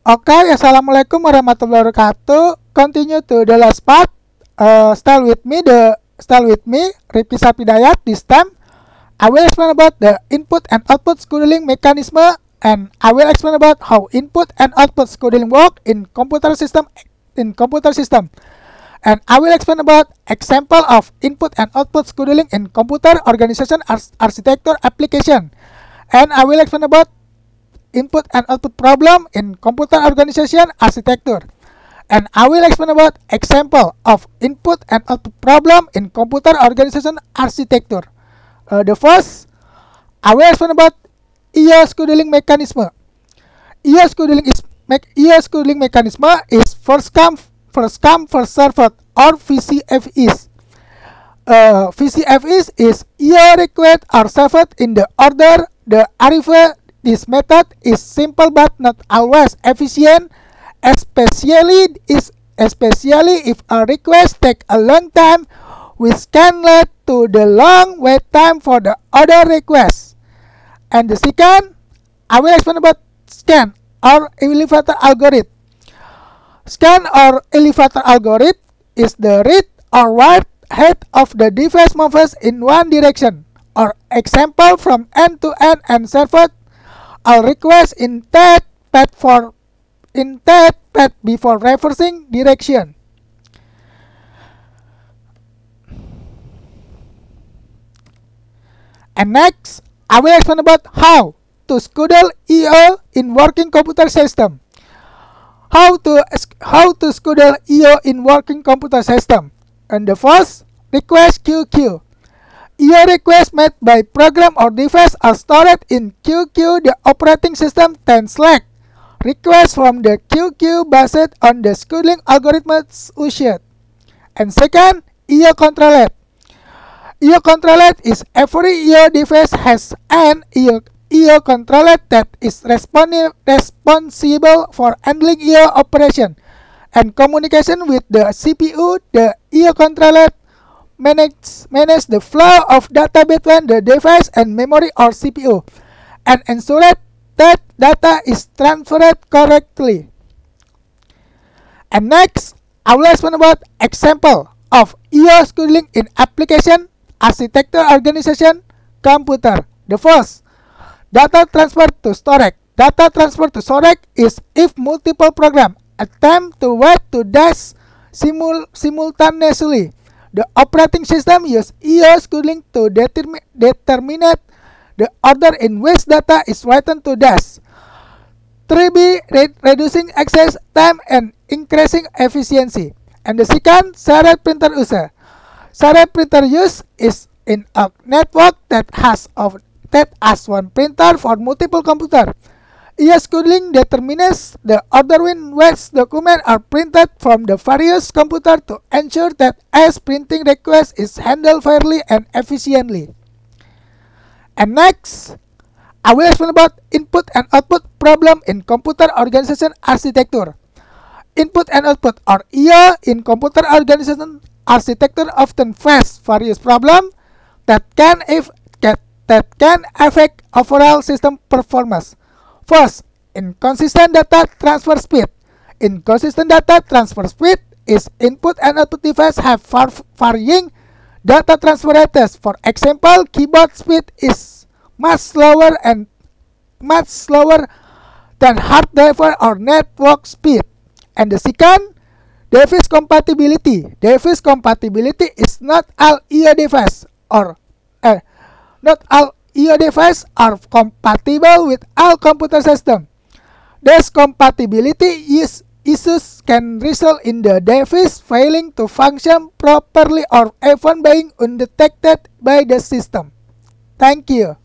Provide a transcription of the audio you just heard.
Okay, assalamualaikum warahmatullahi wabarakatuh. Continue to the last part. Start with me, Rifki Sapidayat. This time, I will explain about the input and output scheduling mechanism, and I will explain about how input and output scheduling work in computer system. And I will explain about example of input and output scheduling in computer organization architecture application. And I will explain about input and output problem in computer organization architecture. And I will explain about example of input and output problem in computer organization architecture. The first, I will explain about IO scheduling mechanism. IO scheduling mechanism is first come, first served, or VCFEs. VCFEs is IO request are served in the order the arrival. This method is simple but not always efficient, especially if a request takes a long time, which can lead to the long wait time for the other requests. And the second, I will explain about scan or elevator algorithm. Scan or elevator algorithm is the read or write head of the device moves in one direction, or example from end to end and served all requests in that path before reversing direction. And next, I will explain about how to schedule IO in working computer system. How to schedule IO in working computer system. And the first, request QQ. IO requests made by program or device are stored in QQ. The operating system then select requests from the QQ based on the scheduling algorithms used. And second, IO controller. IO controller is every IO device has an IO controller that is responsible for handling IO operation and communication with the CPU. The IO controller manage the flow of data between the device and memory or CPU, and ensure that data is transferred correctly. And next, I will explain about example of IO scheduling in application architecture organization computer. The first, data transfer to storage. Data transfer to storage is if multiple programs attempt to write to disk simultaneously. The operating system uses IO scheduling to determine the order in which data is written to disk. 3B, reducing access time and increasing efficiency. And the second, shared printer user. Shared printer use is in a network that has one printer for multiple computers. IO scheduling determines the order in which documents are printed from the various computers to ensure that each printing request is handled fairly and efficiently. And next, I will explain about input and output problem in computer organization architecture. Input and output, or IO, in computer organization architecture often face various problems that can affect overall system performance. First, inconsistent data transfer speed. Inconsistent data transfer speed is input and output device have varying data transfer rates. For example, keyboard speed is much slower than hard drive or network speed. And the second, device compatibility. Device compatibility is not all IO devices are compatible with all computer systems. These compatibility issues can result in the device failing to function properly or even being undetected by the system. Thank you.